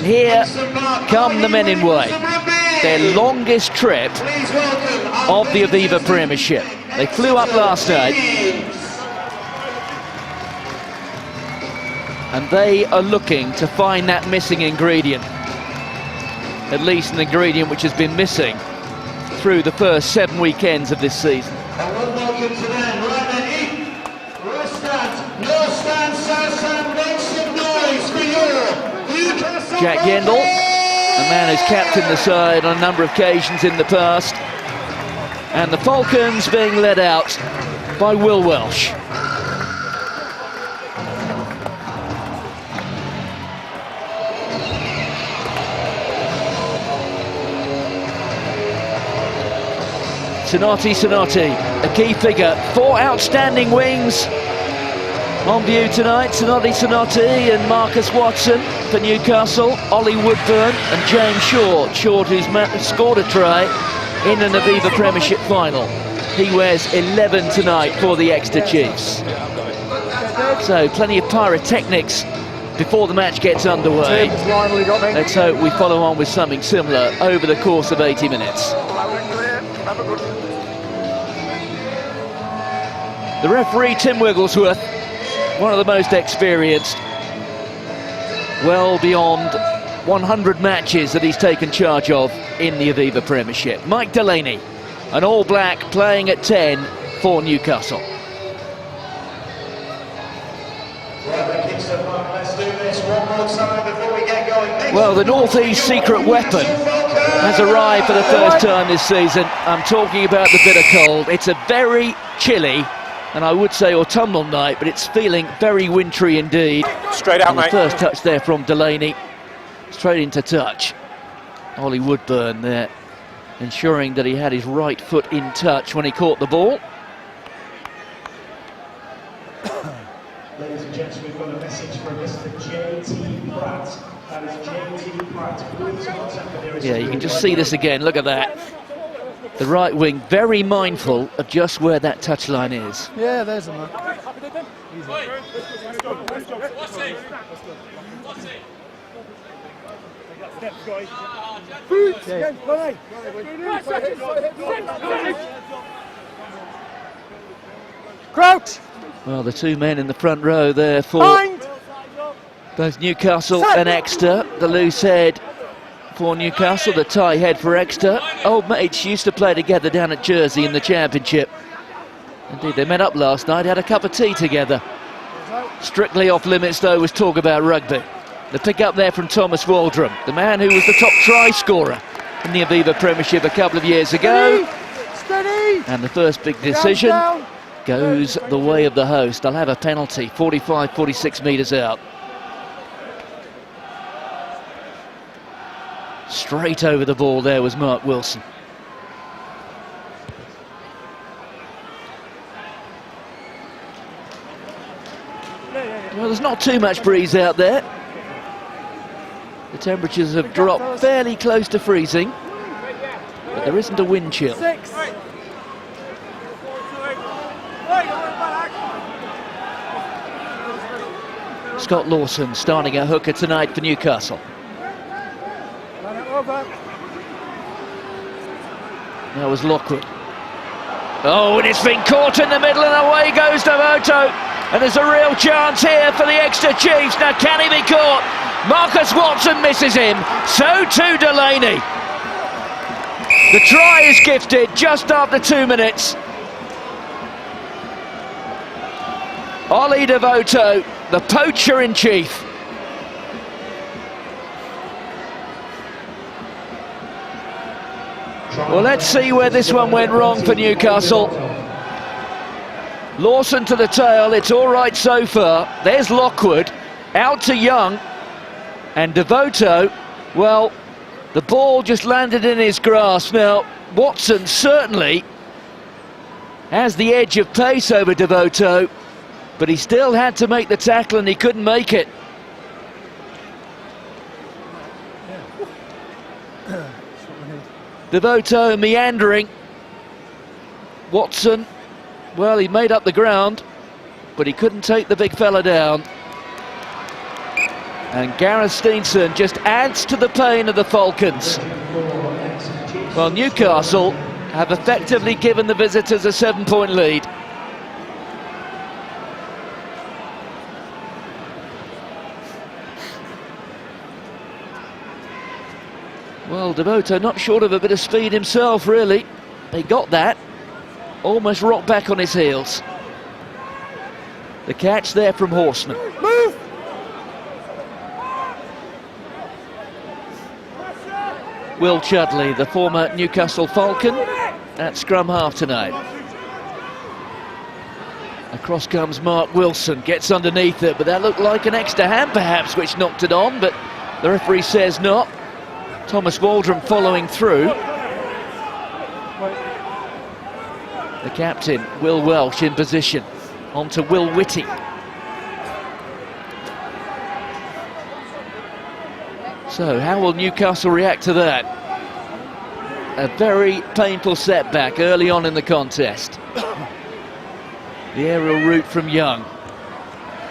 And here come the men in white. Their longest trip of the Aviva Premiership. They flew up last night. And they are looking to find that missing ingredient. At least an ingredient which has been missing through the first 7 weekends of this season. Jack Yendall, a man who's captained the side on a number of occasions in the past. And the Falcons being led out by Will Welsh. Sanotti, a key figure. 4 outstanding wings on view tonight. Sanotti and Marcus Watson for Newcastle. Ollie Woodburn and James Short. Short, who's scored a try in an Aviva Premiership final. He wears 11 tonight for the Exeter Chiefs. So plenty of pyrotechnics before the match gets underway. Let's hope we follow on with something similar over the course of 80 minutes. The referee, Tim Wigglesworth, one of the most experienced, well beyond 100 matches that he's taken charge of in the Aviva Premiership. Mike Delaney, an all-black, playing at 10 for Newcastle. Well, the North East secret weapon has arrived for the first time this season. I'm talking about the bitter cold. It's a very chilly, and I would say autumnal night, but it's feeling very wintry indeed. Straight out, mate. The first touch there from Delaney, straight into touch. Ollie Woodburn there, ensuring that he had his right foot in touch when he caught the ball. Ladies and gents, we've got a message from Mr. J.T. Pratt. That is J.T. Pratt. Yeah, you can just see this again, look at that. The right wing very mindful of just where that touchline is. Yeah, there's a man. Crouch! Well, the 2 men in the front row there for both Newcastle and Exeter. The loose head for Newcastle, the tie head for Exeter. Old mates used to play together down at Jersey in the Championship. Indeed, they met up last night, had a cup of tea together. Strictly off limits, though, was talk about rugby. The pick up there from Thomas Waldron, the man who was the top try scorer in the Aviva Premiership a couple of years ago. Steady. And the first big decision goes the way of the host. They'll have a penalty, 45, 46 metres out. Straight over the ball there was Mark Wilson. Well, there's not too much breeze out there. The temperatures have dropped fairly close to freezing, but there isn't a wind chill. Scott Lawson starting a hooker tonight for Newcastle. That was Lockwood. Oh, and it's been caught in the middle, and away goes Devoto. And there's a real chance here for the Exeter Chiefs. Now, can he be caught? Marcus Watson misses him. So too Delaney. The try is gifted just after 2 minutes. Ollie Devoto, the poacher in chief. Well, let's see where this one went wrong for Newcastle. Lawson to the tail, it's all right so far. There's Lockwood, out to Young, and Devoto, well, the ball just landed in his grasp. Now, Watson certainly has the edge of pace over Devoto, but he still had to make the tackle and he couldn't make it. Devoto meandering. Watson, well, he made up the ground, but he couldn't take the big fella down. And Gareth Steenson just adds to the pain of the Falcons. Well, Newcastle have effectively given the visitors a 7-point lead. Well, Devoto not short of a bit of speed himself, really. He got that. Almost rocked back on his heels. The catch there from Horseman. Move! Will Chudley, the former Newcastle Falcon, at scrum half tonight. Across comes Mark Wilson, gets underneath it, but that looked like an extra hand perhaps, which knocked it on, but the referee says not. Thomas Waldron following through. The captain, Will Welsh, in position. On to Will Whitty. So how will Newcastle react to that? A very painful setback early on in the contest. The aerial route from Young.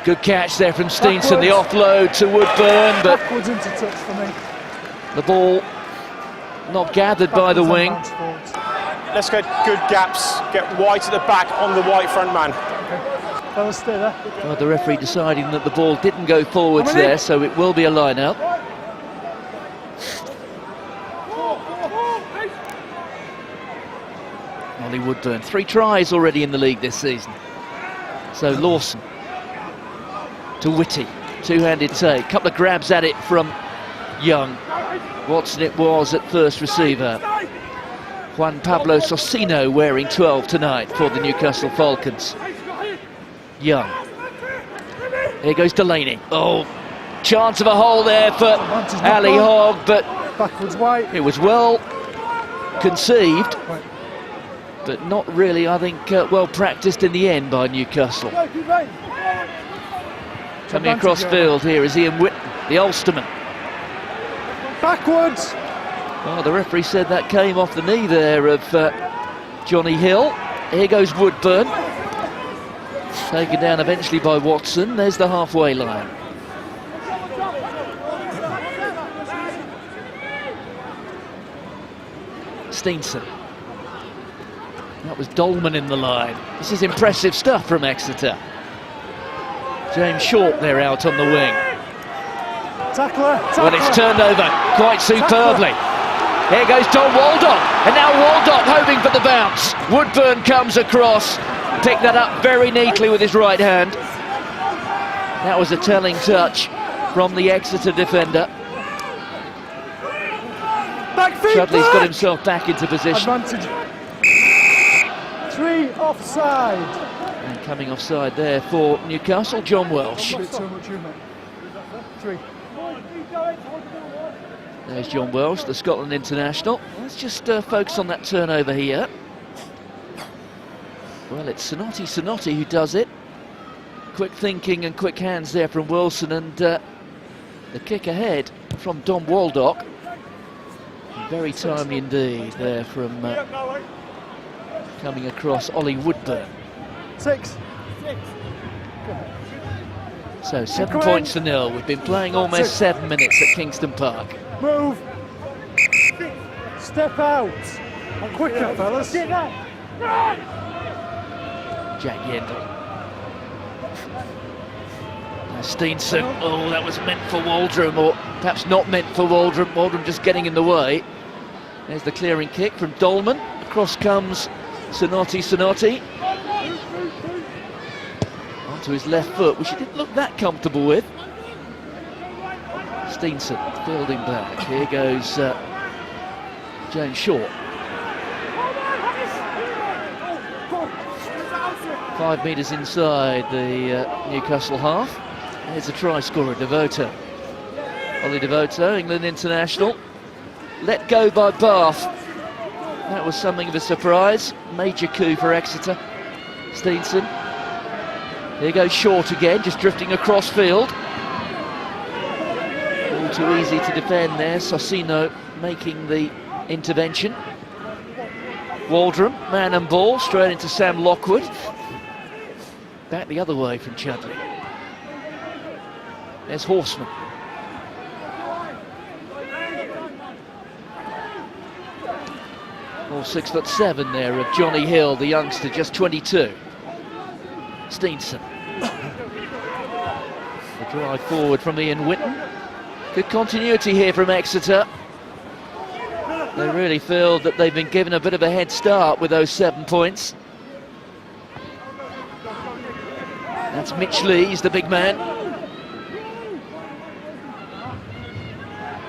Good catch there from Steenson, the offload to Woodburn, but Backwards into touch for me. the ball not gathered by the wing. Let's get good gaps, get White at the back on the White front man. Okay. Fellas, stay there. Well, the referee deciding that the ball didn't go forwards there, so it will be a line-out. Ollie Woodburn, 3 tries already in the league this season. So Lawson to Whitty, two-handed take, couple of grabs at it from Young. Watson it was at first receiver. Juan Pablo Socino wearing 12 tonight for the Newcastle Falcons. Young. Here goes Delaney. Oh, chance of a hole there for Ali Hogg, but Backwards White. it was well conceived, but not really, I think, well practiced in the end by Newcastle. Coming across field here is Ian Whitten, the Ulsterman. Backwards. Well, the referee said that came off the knee there of Johnny Hill. Here goes Woodburn. Taken down eventually by Watson. There's the halfway line. Steenson. That was Dolman in the line. This is impressive stuff from Exeter. James Short there out on the wing. Tackler. Well, it's turned over quite superbly. Here goes Tom Waldock, and now Waldock hoping for the bounce. Woodburn comes across, picked that up very neatly with his right hand. That was a telling touch from the Exeter defender. Back feet. Chudley's got himself back into position. Advantage. 3 offside. And coming offside there for Newcastle, John Welsh. A bit too much, you mate. 3. There's John Welsh, the Scotland international. Let's just focus on that turnover here. Well, it's Sonotti who does it. Quick thinking and quick hands there from Wilson, and the kick ahead from Dom Waldock. Very timely indeed there from coming across Ollie Woodburn. 6. So 7 points to 0. We've been playing almost 7 minutes at Kingston Park. Move. Step out. Quicker, fellas. Jack Yendall. Now Steenson. Oh, that was meant for Waldron, or perhaps not meant for Waldron. Waldron just getting in the way. There's the clearing kick from Dolman. Across comes Sonotti. Onto his left foot, which he didn't look that comfortable with. Steenson fielding back. Here goes James Short. 5 metres inside the Newcastle half. Here's a try scorer, Devoto. Ollie Devoto, England international. Let go by Bath. That was something of a surprise. Major coup for Exeter. Steenson. Here goes Short again, just drifting across field. All too easy to defend there. Socino making the intervention. Waldron, man and ball, straight into Sam Lockwood. Back the other way from Chudley. There's Horseman. All 6'7" there of Johnny Hill, the youngster, just 22. Steenson. The drive forward from Ian Whitten. Good continuity here from Exeter. They really feel that they've been given a bit of a head start with those 7 points. That's Mitch Lee, he's the big man.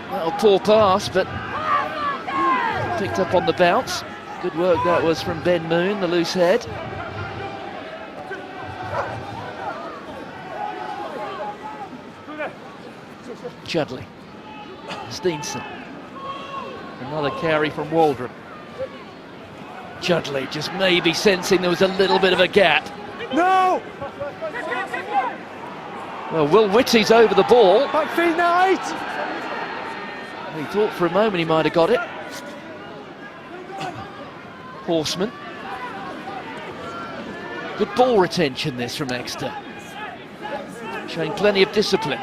Well, poor pass, but picked up on the bounce. Good work that was from Ben Moon, the loose head. Chudley. Steenson. Another carry from Waldron. Chudley just maybe sensing there was a little bit of a gap. No! Well, Will Whitty's over the ball. Back feet now, 8! He thought for a moment he might have got it. Horseman. Good ball retention this from Exeter. Showing plenty of discipline.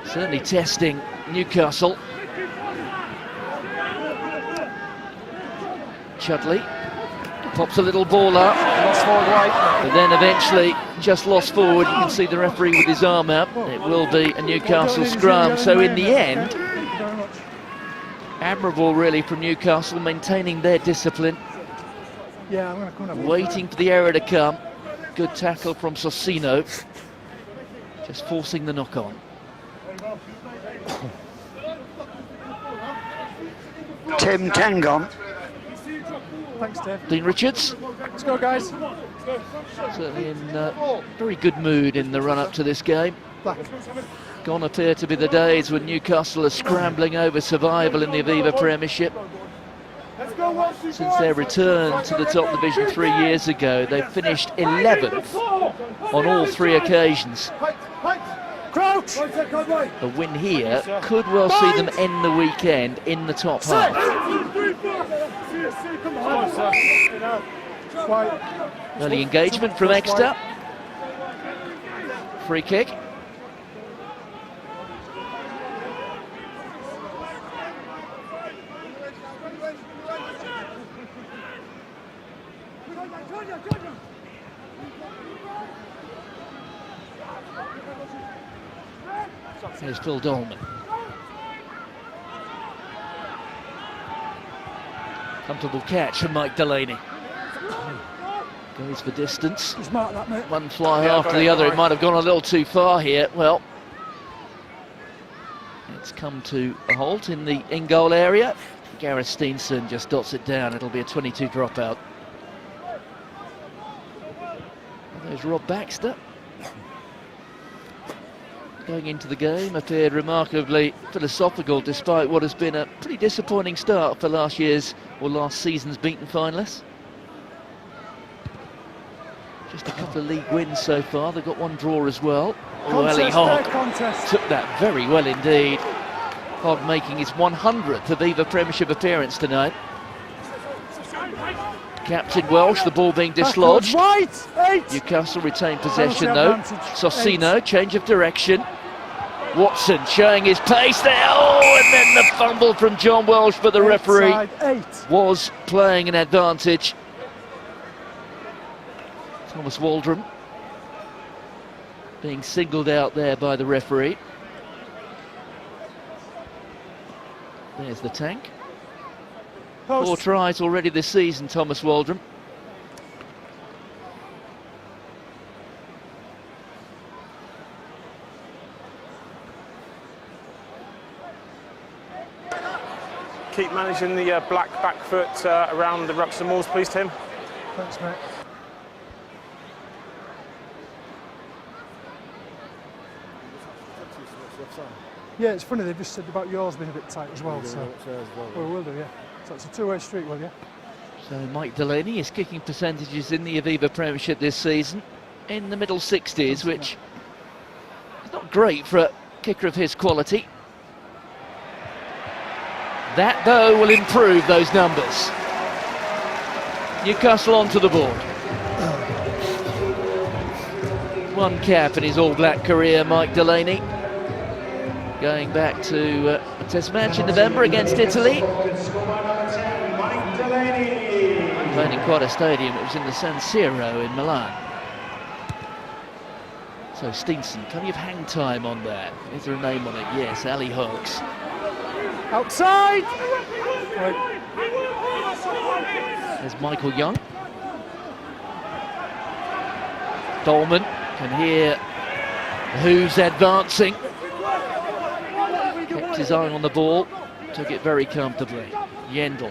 Certainly testing Newcastle. Chudley pops a little ball up, but then eventually just lost forward. You can see the referee with his arm out. It will be a Newcastle scrum. So in the end, admirable really from Newcastle, maintaining their discipline. Yeah, I'm going to come up. Waiting for the error to come. Good tackle from Socino. Just forcing the knock on. Tim, 10 gone. Thanks, Dave. Dean Richards. Let's go, guys. Certainly in very good mood in the run-up to this game. Back. Gone appear to be the days when Newcastle are scrambling over survival in the Aviva Premiership. Since their return to the top division 3 years ago, they've finished 11th on all 3 occasions. Crouch! A win here could well see them end the weekend in the top half. Early engagement from Exeter. Free kick. Here's Phil Dolman. Comfortable catch from Mike Delaney. Goes for distance. He's marked that, mate. One fly after the other. It might have gone a little too far here. Well, it's come to a halt in the in-goal area. Gareth Steenson just dots it down. It'll be a 22 dropout. And there's Rob Baxter. Going into the game, appeared remarkably philosophical despite what has been a pretty disappointing start for last season's beaten finalists. Just a couple of league wins so far. They've got 1 draw as well. Ellie Hogg took that very well indeed. Hogg making his 100th Aviva Premiership appearance tonight. Captain Welsh, the ball being dislodged. Newcastle retained possession though. Socino, change of direction. Watson showing his pace there. Oh, and then the fumble from John Welsh, but the referee was playing an advantage. Thomas Waldron being singled out there by the referee. There's the tank. 4 tries already this season, Thomas Waldron. Keep managing the black back foot around the rucks and walls, please, Tim. Thanks, mate. Yeah, it's funny, they've just said about yours being a bit tight as well, so... Well, we'll do, yeah. So it's a 2-way street, will you? So Mike Delaney, his kicking percentages in the Aviva Premiership this season in the middle 60s, which is not great for a kicker of his quality. That, though, will improve those numbers. Newcastle onto the board. 1 cap in his all-black career, Mike Delaney. Going back to a test match in November against Italy. Delaney. Playing in quite a stadium, it was in the San Siro in Milan. So Steenson, plenty of hang time on there. Is there a name on it? Yes, Ali Hawks. Outside! There's Michael Young. Dolman can hear who's advancing. Kept his eye on the ball, took it very comfortably. Yendel.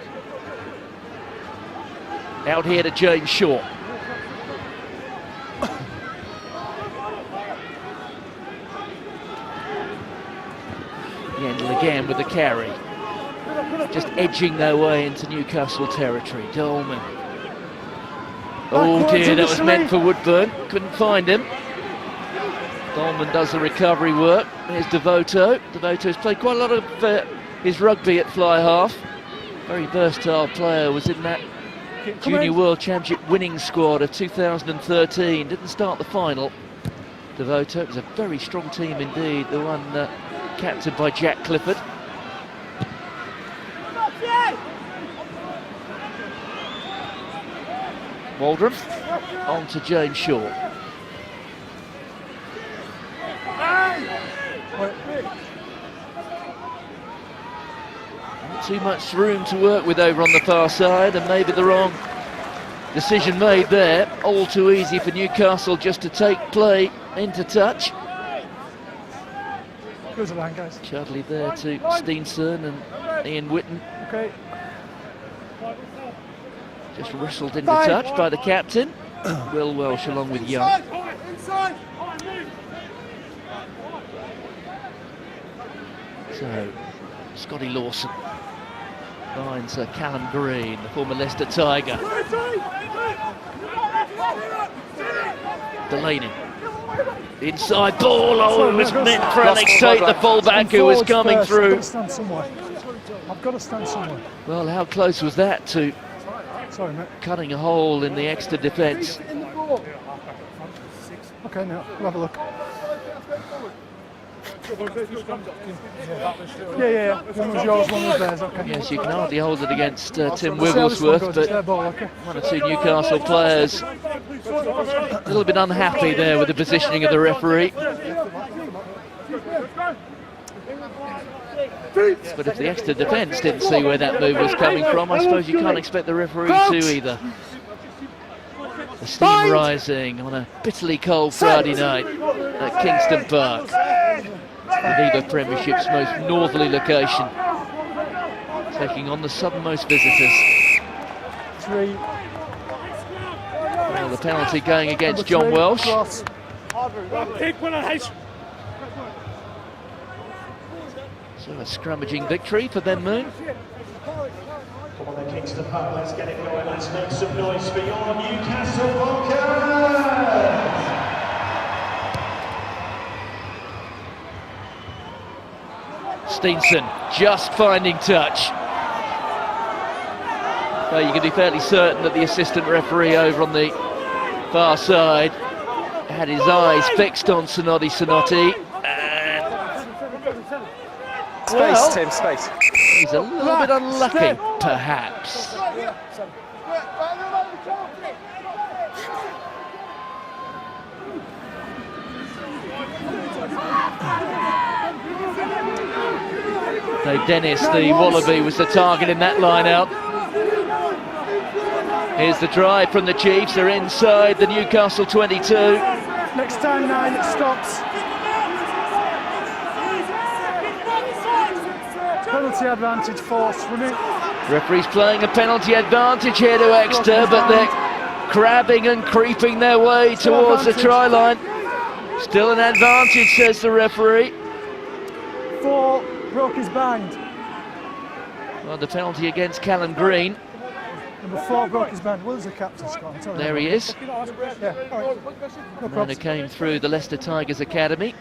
Out here to James Shaw. Yendel again with the carry. Just edging their way into Newcastle territory. Dolman. Oh dear, that was meant for Woodburn. Couldn't find him. Dolman does the recovery work. There's Devoto. Devoto's played quite a lot of his rugby at fly half. Very versatile player, was in that Junior World Championship winning squad of 2013. Didn't start the final. Devoto, it was a very strong team indeed, the one captained by Jack Clifford. Waldron on to James Shaw. Not too much room to work with over on the far side, and maybe the wrong decision made there. All too easy for Newcastle just to take play into touch. Goes around, guys. Chudley there to Steenson and Ian Whitten. Okay. Just wrestled into touch by the captain. Will Welsh along with Young. So, Scotty Lawson finds Callum Green, the former Leicester Tiger. Delaney. Inside ball, oh, it was meant for Alex Tate, the fullback who was coming through. I've got to stand somewhere. Well, how close was that to cutting a hole in the Exeter defence? Okay, now we'll have a look. Yeah. One was yours, one was theirs. Okay. Yes, you can hardly hold it against Tim Wigglesworth, but one or two Newcastle players a little bit unhappy there with the positioning of the referee. But if the Exeter defence didn't see where that move was coming from, I suppose you can't expect the referee to either. The steam rising on a bitterly cold Friday night at Kingston Park, Aviva Premiership's most northerly location, taking on the southernmost visitors. Well, the penalty going against John Welsh. So a scrummaging victory for Ben Moon. Come on then, Kingston Park, let's get it going. Let's make some noise for your Newcastle Vulcans! Steenson just finding touch. Well, you can be fairly certain that the assistant referee over on the far side had his eyes fixed on Sonotti. Space, Tim, space. He's a little bit unlucky, perhaps. So Dennis, the Wallaby, was the target in that line-out. Here's the drive from the Chiefs. They're inside the Newcastle 22. Next time 9, it stops. Penalty advantage for swimming. Referee's playing a penalty advantage here to Exeter, but they're crabbing and creeping their way towards the try line. Still an advantage, says the referee. 4 broke his bind. Well, the penalty against Callum Green. Number 4 broke his band. Where's the captain, Scott? There he is. Yeah. No Man who came through the Leicester Tigers Academy.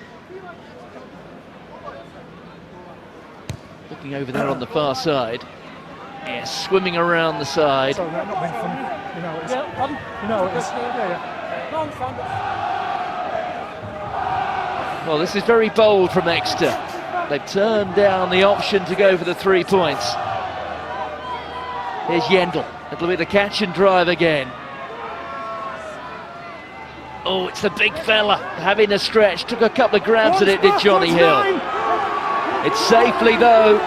Looking over there on the far side. Yeah, swimming around the side. Sorry, mate, not being funny. You know it is. You know it is. Yeah. Well, this is very bold from Exeter. They've turned down the option to go for the 3 points. Here's Yendel. It'll be the catch and drive again. Oh, it's the big fella having a stretch. Took a couple of grabs at it, did Johnny Hill. It's safely, though,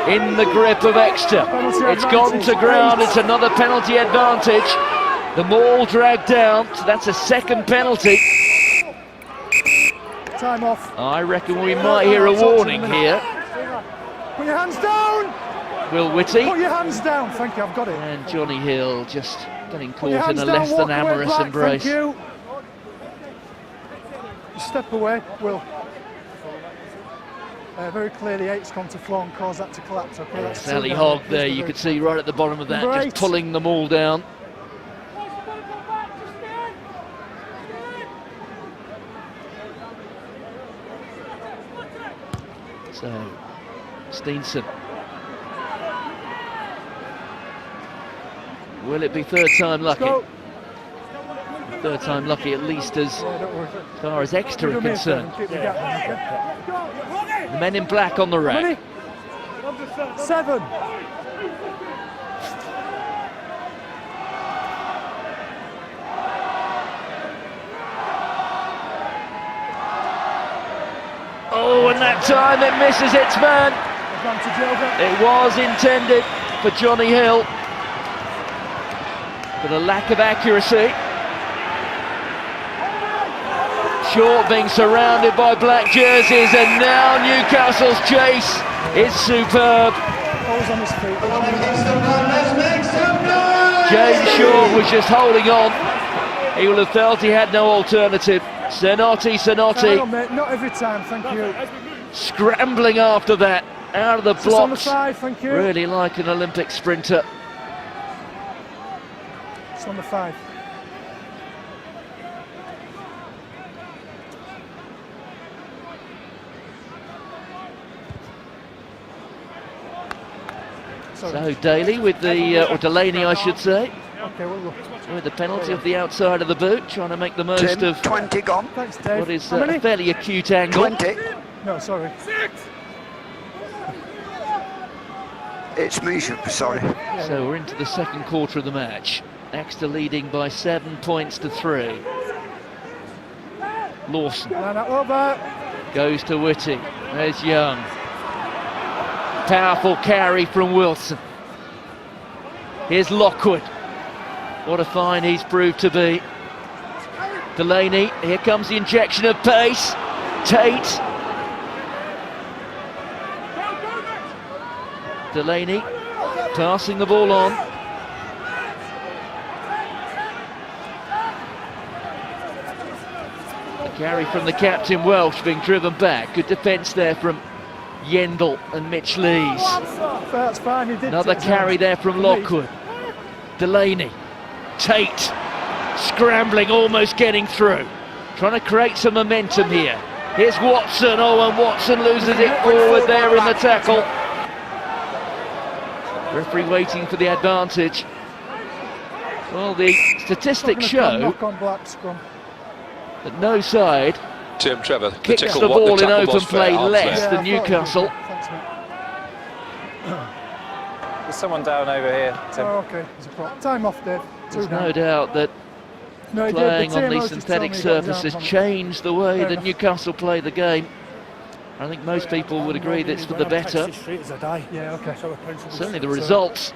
in the grip of Exeter. It's gone to ground. It's another penalty advantage. The maul dragged down, so that's a second penalty. Time off. I reckon we might hear a warning here. Put your hands down! Will Whitty. Put your hands down, thank you, I've got it. And Johnny Hill just getting Put your caught in hands a down, less walk than away, amorous Black, embrace. Thank you. Step away, Will. Very clearly, 8's gone to floor and caused that to collapse. Okay, that's Sally two Hogg down. there, you could see right at the bottom of that, Number just 8. pulling them all down. So, Steenson. Will it be third time lucky? Third time lucky, at least as far as Exeter are concerned. The men in black on the rack. 7. Oh, and that time it misses its man. It was intended for Johnny Hill, but a lack of accuracy. Short being surrounded by black jerseys, and now Newcastle's chase is superb. James Short was just holding on. He would have felt he had no alternative. Zanotti. Not every time, thank you. Scrambling after that, out of the blocks. On the side, thank you. Really like an Olympic sprinter. It's on the 5. So Daly with the, or Delaney I should say, Okay, well, look. with the penalty of the outside of the boot, trying to make the most Tim, of 20 gone. Thanks, Dave. what is How many? a fairly acute angle. 20. No, sorry. It's me, sorry. So we're into the second quarter of the match. Exeter leading by 7 points to 3. Lawson Line up over. goes to Whitty. There's Young. Powerful carry from Wilson. Here's Lockwood. What a find he's proved to be. Delaney, here comes the injection of pace. Tate. Delaney passing the ball on. A carry from the captain Welsh being driven back. Good defence there from Yendall and Mitch Lees. That's fine, he did. Another carry there from Lockwood. Delaney. Tate scrambling, almost getting through. Trying to create some momentum here. Here's Watson. Oh, and Watson loses it forward there in the tackle. Referee waiting for the advantage. Well, the statistics show that no side Tim Trevor, kicks the ball in open play less than Newcastle. There's someone down over here, Tim. Oh, okay. There's a prop. Time off, Dave. There's no doubt that playing on these synthetic surfaces changed the way that Newcastle play the game. I think most people would agree that it's for the better. Yeah, okay. Certainly the results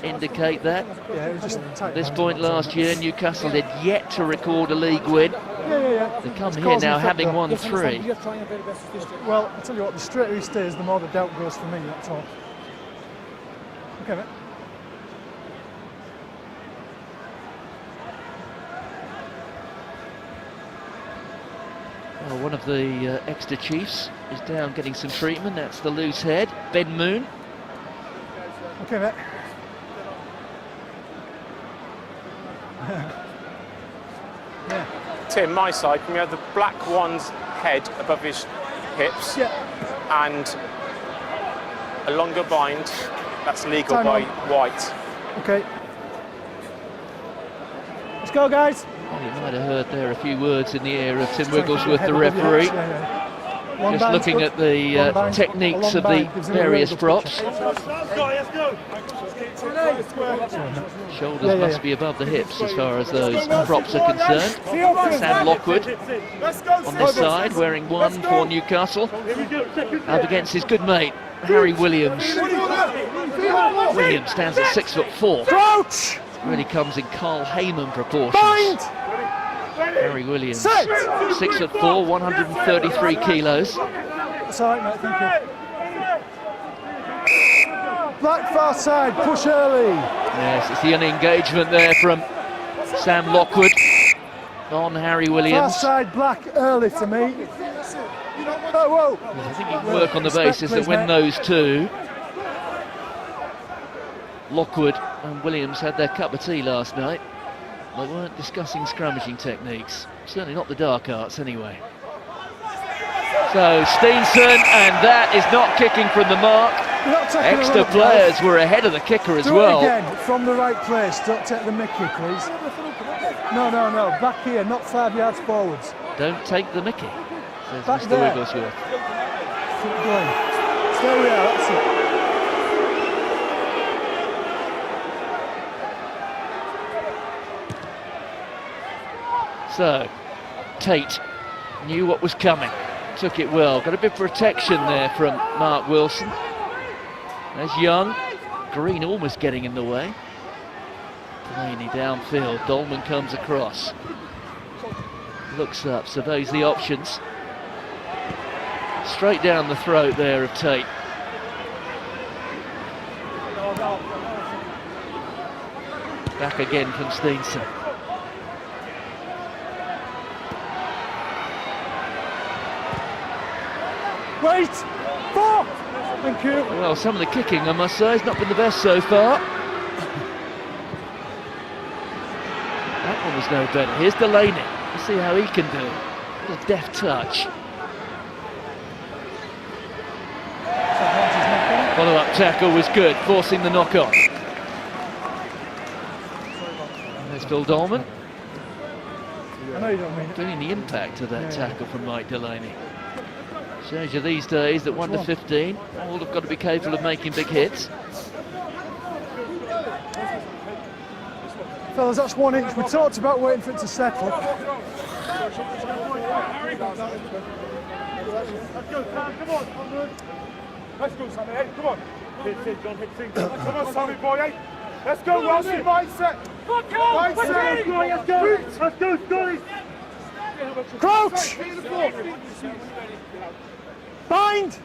indicate that. Yeah, it was just At this point last year, Newcastle had yet to record a league win. Yeah. They come here now having won 3. Well, I tell you what, the straighter he stays, the more the doubt goes for me, that's all. Okay, mate. Well, one of the Exeter Chiefs is down getting some treatment. That's the loose head, Ben Moon. Okay, mate. Yeah. Tim, my side, can we have the black one's head above his hips? Yeah. And a longer bind. That's legal Time by on. white. Okay. Let's go, guys. Well, you might have heard there a few words in the ear of Tim Wigglesworth, the referee. Just looking at the techniques of the various props. Shoulders must be above the hips as far as those props are concerned. Sam Lockwood on this side, wearing 1 for Newcastle, up against his good mate Harry Williams. Williams stands at 6'4". Crouch! Really comes in Carl Heyman proportions. Harry Williams, 6'4", 133 kilos. That's all right, mate, thank you. Black far side, push early. Yes, it's the engagement there from Sam Lockwood on Harry Far Williams. side, black early to me. Oh, whoa. I think you can work on the basis that when those two, Lockwood and Williams, had their cup of tea last night, they weren't discussing scrummaging techniques. Certainly not the dark arts anyway. So Steenson, and that is not kicking from the mark. Exeter players were ahead of the kicker as well. Do it again, from the right place. Don't take the mickey, please. No. Back here, not 5 yards forwards. Don't take the mickey, says Back Mr. there. Wigglesworth. Keep going. Stay where we are, that's it. So, Tate knew what was coming, took it well. Got a bit of protection there from Mark Wilson. There's Young, Green almost getting in the way. Delaney downfield, Dolman comes across. Looks up, surveys the options. Straight down the throat there of Tate. Back again from Steenson. Wait! 4! Thank you. Well, some of the kicking, I must say, has not been the best so far. That one was no better. Here's Delaney. Let's see how he can do. A deft touch. Follow-up tackle was good, forcing the knock-on. There's Phil Dolman. I know you don't mean it. Feeling the impact of that tackle from Mike Delaney. Shows you these days that 1 to 15, all have got to be capable of making big hits. Fellas, that's 1 inch. We talked about waiting for it to settle. Let's go, Sam, come on. Let's go, Sammy, hey, come on. Hit, John, hit. Come on, Sammy, boy, hey. Let's go, Rossi, mindset. Mindset. Let's go, guys. Crouch! Bind!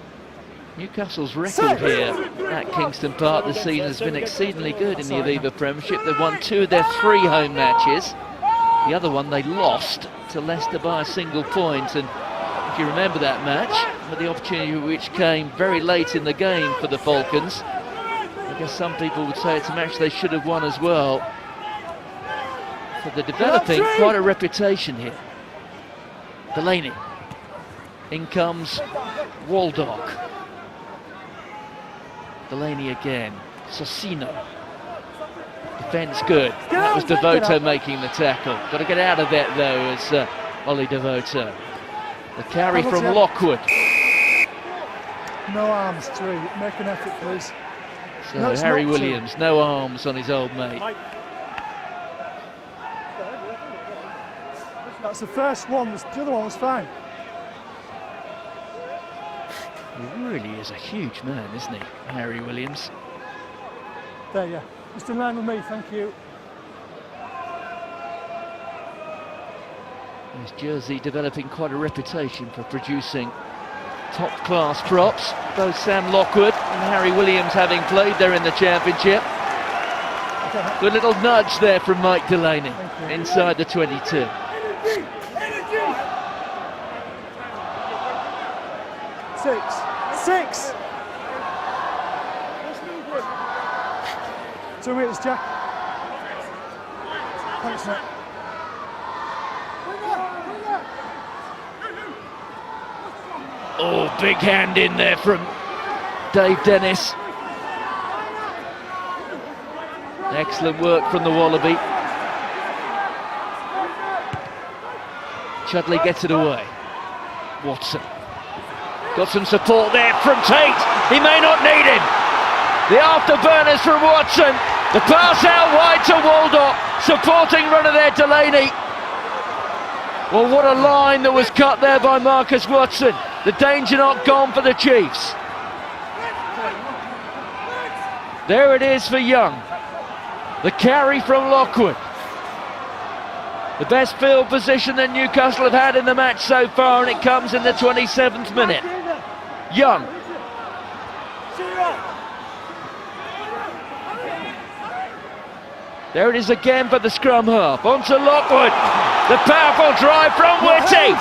Newcastle's record here at Kingston Park this season has been exceedingly good in the Aviva Premiership. They've won 2 of their 3 home matches. The other one they lost to Leicester by a single point, and if you remember that match, but the opportunity which came very late in the game for the Falcons, I guess some people would say it's a match they should have won as well. So they're developing quite a reputation here. Delaney. In comes Waldock. Delaney again. Socino. Defence good. That was Devoto making the tackle. Got to get out of that though as Ollie Devoto. The carry from Lockwood. No arms, 3. Make an effort, please. So No, Harry not 2. Williams, no arms on his old mate. That's the first one. The other one was fine. He really is a huge man, isn't he, Harry Williams? There, yeah. Just in line with me, thank you. His jersey developing quite a reputation for producing top-class props. Both Sam Lockwood and Harry Williams having played there in the Championship. Good little nudge there from Mike Delaney inside the 22. Six. 2 minutes, Jack. Thanks, mate. Oh, big hand in there from Dave Dennis. Excellent work from the Wallaby. Chudley gets it away. Watson. Got some support there from Tate. He may not need him. The afterburners from Watson. The pass out wide to Waldock. Supporting runner there, Delaney. Well, what a line that was cut there by Marcus Watson. The danger not gone for the Chiefs. There it is for Young. The carry from Lockwood. The best field position that Newcastle have had in the match so far, and it comes in the 27th minute. Young. There it is again for the scrum half. Onto Lockwood. The powerful drive from Whitty.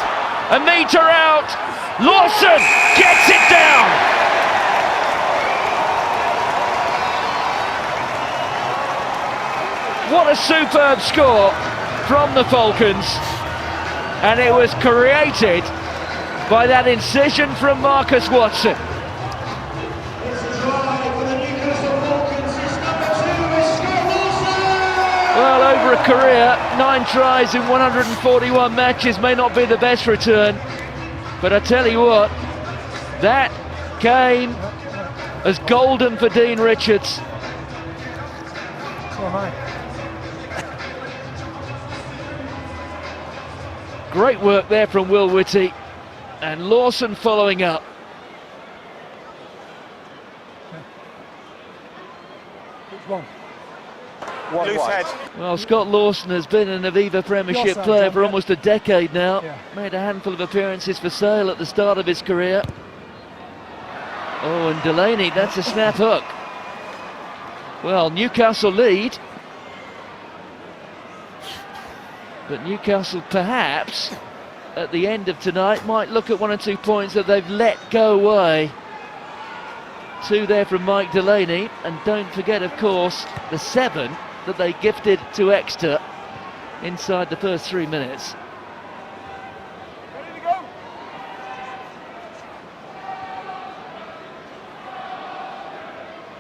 A metre out. Lawson gets it down. What a superb score from the Falcons. And it was created by that incision from Marcus Watson. Well, over a career, 9 tries in 141 matches may not be the best return, but I tell you what, that came as golden for Dean Richards. Great work there from Will Whitty, and Lawson following up. Which one? Loose head. Well, Scott Lawson has been an Aviva Premiership player for almost a decade now. Yeah. Made a handful of appearances for Sale at the start of his career. Oh, and Delaney, that's a snap hook. Well, Newcastle lead. But Newcastle perhaps at the end of tonight might look at 1 or 2 points that they've let go away. 2 there from Mike Delaney, and don't forget, of course, the 7 that they gifted to Exeter inside the first 3 minutes.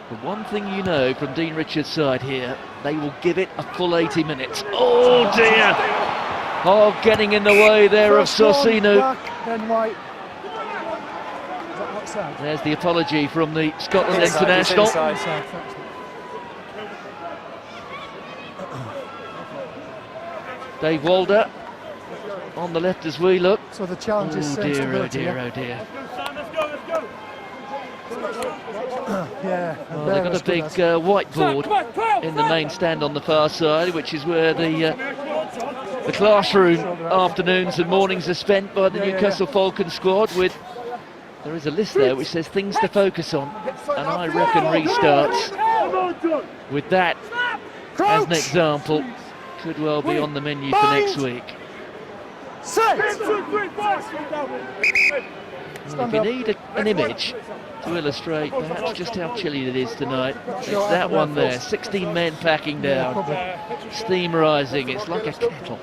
The one thing you know from Dean Richards' side here, they will give it a full 80 minutes. Oh dear! Oh, getting in the way there of Sorsinu. Then White. There's the apology from the Scotland international. Dave Walder on the left as we look. So the challenge is oh dear, oh dear, oh dear. Yeah. Well, they've got a big whiteboard in the main stand on the far side, which is where the classroom afternoons and mornings are spent by the Newcastle Falcons squad. There is a list there which says things to focus on, and I reckon restarts with that as an example could well be on the menu for next week. Well, if you need an image to illustrate perhaps just how chilly it is tonight, it's that one there. 16 men packing down, steam rising, it's like a kettle.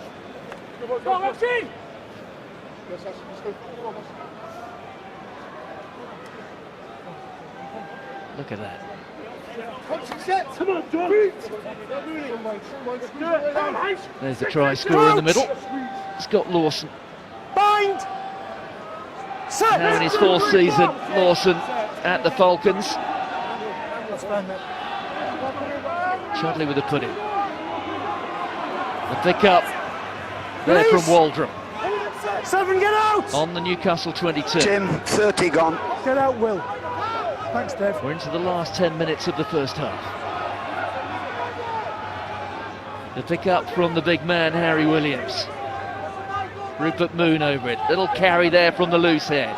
Look at that. There's the try scorer in the middle. Scott Lawson. Now in his 4th season, Lawson at the Falcons. Chudley with a put in. The pick up there from Waldron. 7, get out! On the Newcastle 22. Jim, 30 gone. Get out, Will. Thanks, Dave. We're into the last 10 minutes of the first half. The pick up from the big man, Harry Williams. Rupert Moon over it. Little carry there from the loose head.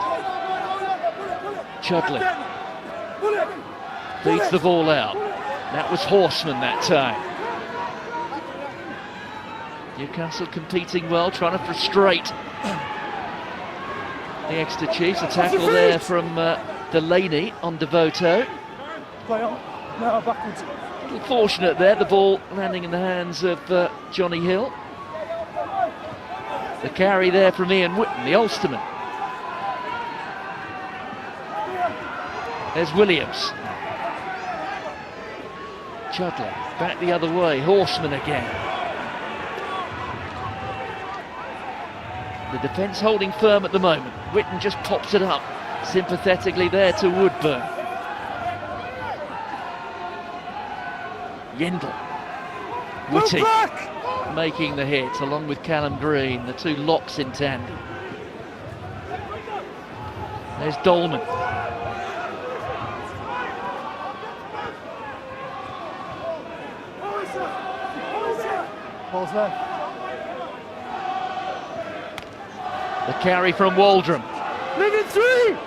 Chudley beats the ball out. That was Horseman that time. Newcastle competing well, trying to frustrate the Exeter Chiefs. A tackle there from Delaney on Devoto. Play on. No, backwards. A little fortunate there, the ball landing in the hands of Johnny Hill. The carry there from Ian Whitten, the Ulsterman. There's Williams. Chudley back the other way, Horseman again. The defence holding firm at the moment. Whitten just pops it up. sympathetically there to Woodburn. Yendall. Whitty making the hit along with Callum Green, the two locks in tandem. There's Dolman. Ball's there. The carry from Waldron. Leave it 3!